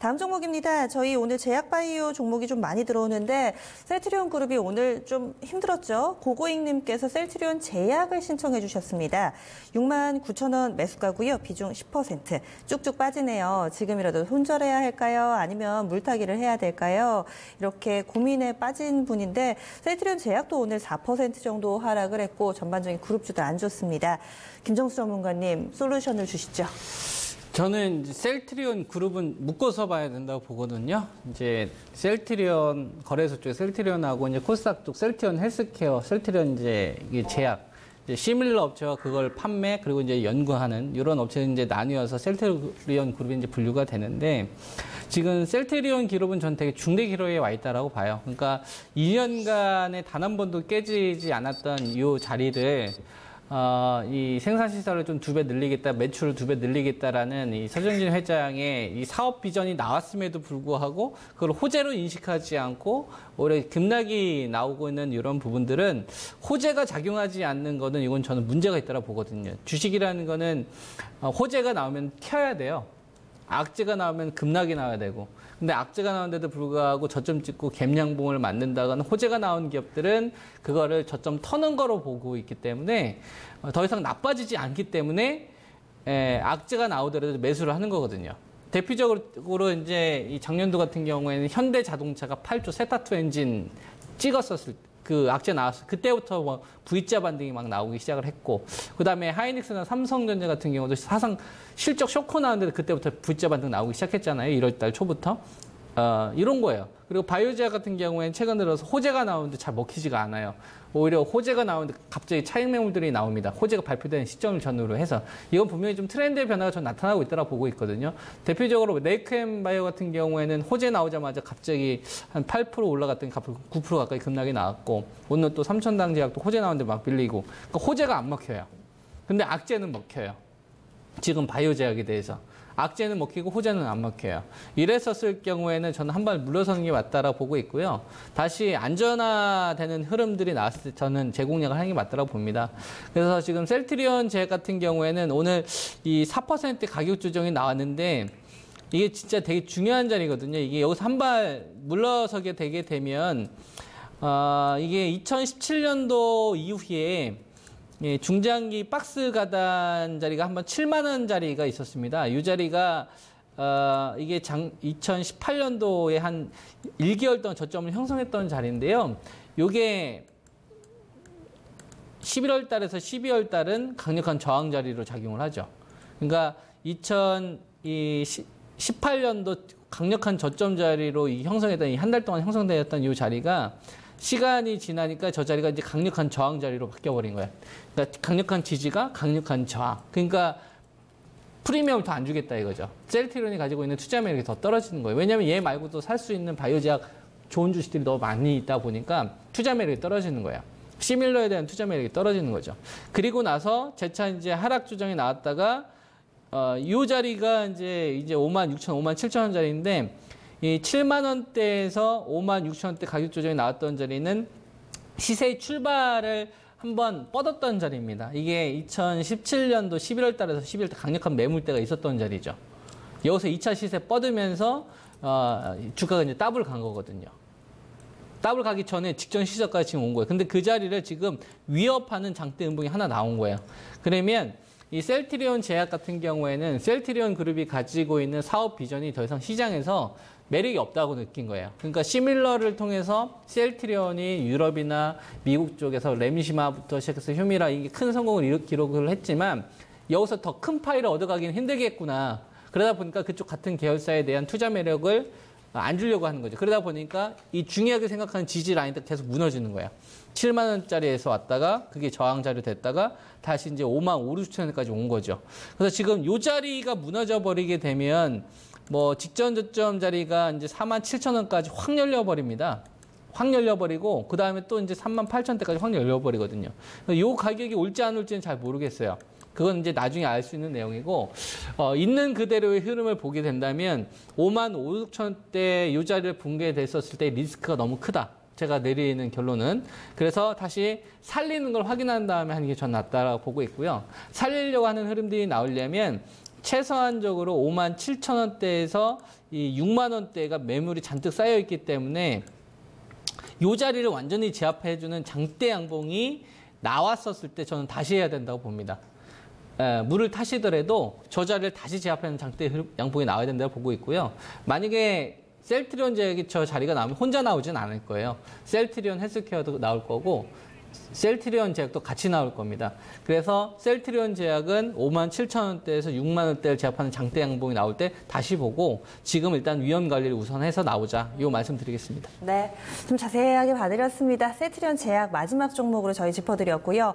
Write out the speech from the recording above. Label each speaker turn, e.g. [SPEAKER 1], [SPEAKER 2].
[SPEAKER 1] 다음 종목입니다. 저희 오늘 제약바이오 종목이 좀 많이 들어오는데 셀트리온 그룹이 오늘 좀 힘들었죠. 고고잉님께서 셀트리온 제약을 신청해 주셨습니다. 69,000원 매수가고요. 비중 10%. 쭉쭉 빠지네요. 지금이라도 손절해야 할까요? 아니면 물타기를 해야 될까요? 이렇게 고민에 빠진 분인데 셀트리온 제약도 오늘 4% 정도 하락을 했고 전반적인 그룹주들 안 좋습니다. 김정수 전문가님 솔루션을 주시죠.
[SPEAKER 2] 저는 이제 셀트리온 그룹은 묶어서 봐야 된다고 보거든요. 이제 셀트리온 거래소 쪽 셀트리온하고 이제 코스닥 쪽 셀트리온 헬스케어, 셀트리온 이제 이게 제약, 이제 시밀러 업체와 그걸 판매 그리고 이제 연구하는 이런 업체는 이제 나뉘어서 셀트리온 그룹이 이제 분류가 되는데 지금 셀트리온 기록은 전 되게 중대 기록에 와 있다라고 봐요. 그러니까 2년간에 단 한 번도 깨지지 않았던 이 자리를 이 생산시설을 좀 2배 늘리겠다, 매출을 2배 늘리겠다라는 이 서정진 회장의 이 사업 비전이 나왔음에도 불구하고 그걸 호재로 인식하지 않고 오히려 급락이 나오고 있는 이런 부분들은 호재가 작용하지 않는 거는 이건 저는 문제가 있다고 보거든요. 주식이라는 거는 호재가 나오면 켜야 돼요. 악재가 나오면 급락이 나와야 되고. 근데 악재가 나오는데도 불구하고 저점 찍고 갭양봉을 만든다거나 호재가 나온 기업들은 그거를 저점 터는 거로 보고 있기 때문에 더 이상 나빠지지 않기 때문에 악재가 나오더라도 매수를 하는 거거든요. 대표적으로 이제 이 작년도 같은 경우에는 현대자동차가 8조 세타2 엔진 찍었었을 때 그 악재 나왔어요. 그때부터 뭐 V자 반등이 막 나오기 시작을 했고, 그 다음에 하이닉스나 삼성전자 같은 경우도 사상 실적 쇼크 나왔는데 그때부터 V자 반등 나오기 시작했잖아요. 1월달 초부터. 이런 거예요. 그리고 바이오제약 같은 경우에는 최근 들어서 호재가 나오는데 잘 먹히지가 않아요. 오히려 호재가 나오는데 갑자기 차익 매물들이 나옵니다. 호재가 발표되는 시점을 전후로 해서. 이건 분명히 좀 트렌드의 변화가 좀 나타나고 있다고 보고 있거든요. 대표적으로 네크엠 바이오 같은 경우에는 호재 나오자마자 갑자기 한 8% 올라갔더니 9% 가까이 급락이 나왔고, 오늘 또 삼천당제약도 호재 나오는데 막 밀리고. 그러니까 호재가 안 먹혀요. 근데 악재는 먹혀요. 지금 바이오제약에 대해서. 악재는 먹히고 호재는 안 먹혀요. 이랬었을 경우에는 저는 한 발 물러서는 게 맞다라고 보고 있고요. 다시 안전화되는 흐름들이 나왔을 때 저는 재공략을 하는 게 맞다라고 봅니다. 그래서 지금 셀트리온 제약 같은 경우에는 오늘 이 4% 가격 조정이 나왔는데 이게 진짜 되게 중요한 자리거든요. 이게 여기서 한 발 물러서게 되게 되면 이게 2017년도 이후에 중장기 박스 가단 자리가 한번 7만 원 자리가 있었습니다. 이 자리가 이게 2018년도에 한 1개월 동안 저점을 형성했던 자리인데요. 요게 11월 달에서 12월 달은 강력한 저항 자리로 작용을 하죠. 그러니까 2018년도 강력한 저점 자리로 형성했던 이 한 달 동안 형성되었던 이 자리가 시간이 지나니까 저 자리가 이제 강력한 저항 자리로 바뀌어버린 거예요. 그러니까 강력한 지지가 강력한 저항. 그러니까 프리미엄을 더 안 주겠다 이거죠. 셀트리온이 가지고 있는 투자 매력이 더 떨어지는 거예요. 왜냐하면 얘 말고도 살 수 있는 바이오제약 좋은 주식들이 너무 많이 있다 보니까 투자 매력이 떨어지는 거예요. 시밀러에 대한 투자 매력이 떨어지는 거죠. 그리고 나서 재차 이제 하락 조정이 나왔다가 이 자리가 이제 56,000, 57,000원 자리인데 이 7만 원대에서 5만 6천 원대 가격 조정이 나왔던 자리는 시세의 출발을 한번 뻗었던 자리입니다. 이게 2017년도 11월 달에서 12월 달 강력한 매물대가 있었던 자리죠. 여기서 2차 시세 뻗으면서 주가가 이제 더블 간 거거든요. 더블 가기 전에 직전 시저까지 지금 온 거예요. 근데 그 자리를 지금 위협하는 장대 음봉이 하나 나온 거예요. 그러면 이 셀트리온 제약 같은 경우에는 셀트리온 그룹이 가지고 있는 사업 비전이 더 이상 시장에서 매력이 없다고 느낀 거예요. 그러니까 시밀러를 통해서 셀트리온이 유럽이나 미국 쪽에서 레미시마부터 시작해서 휴미라 이게 큰 성공을 기록을 했지만 여기서 더 큰 파이를 얻어가기는 힘들겠구나. 그러다 보니까 그쪽 같은 계열사에 대한 투자 매력을 안 주려고 하는 거죠. 그러다 보니까 이 중요하게 생각하는 지지 라인도 계속 무너지는 거예요. 7만 원짜리에서 왔다가 그게 저항자리 됐다가 다시 이제 5만 5, 6천 원까지 온 거죠. 그래서 지금 이 자리가 무너져 버리게 되면 뭐 직전 저점 자리가 이제 4만 7천 원까지 확 열려버립니다. 확 열려버리고 그 다음에 또 이제 3만 8천 대까지 확 열려버리거든요. 이 가격이 올지 안 올지는 잘 모르겠어요. 그건 이제 나중에 알 수 있는 내용이고 있는 그대로의 흐름을 보게 된다면 5만 5, 6천 대 이 자리를 붕괴됐었을 때 리스크가 너무 크다. 제가 내리는 결론은. 그래서 다시 살리는 걸 확인한 다음에 하는 게 전 낫다라고 보고 있고요. 살리려고 하는 흐름들이 나오려면 최소한적으로 5만 7천 원대에서 이 6만 원대가 매물이 잔뜩 쌓여 있기 때문에 이 자리를 완전히 제압해주는 장대 양봉이 나왔었을 때 저는 다시 해야 된다고 봅니다. 물을 타시더라도 저 자리를 다시 제압하는 장대 양봉이 나와야 된다고 보고 있고요. 만약에 셀트리온 제약이 저 자리가 나오면 혼자 나오진 않을 거예요. 셀트리온 헬스케어도 나올 거고 셀트리온 제약도 같이 나올 겁니다. 그래서 셀트리온 제약은 5만 7천 원대에서 6만 원대를 제압하는 장대 양봉이 나올 때 다시 보고 지금 일단 위험 관리를 우선해서 나오자. 이 말씀 드리겠습니다.
[SPEAKER 1] 네, 좀 자세하게 봐드렸습니다. 셀트리온 제약 마지막 종목으로 저희 짚어드렸고요.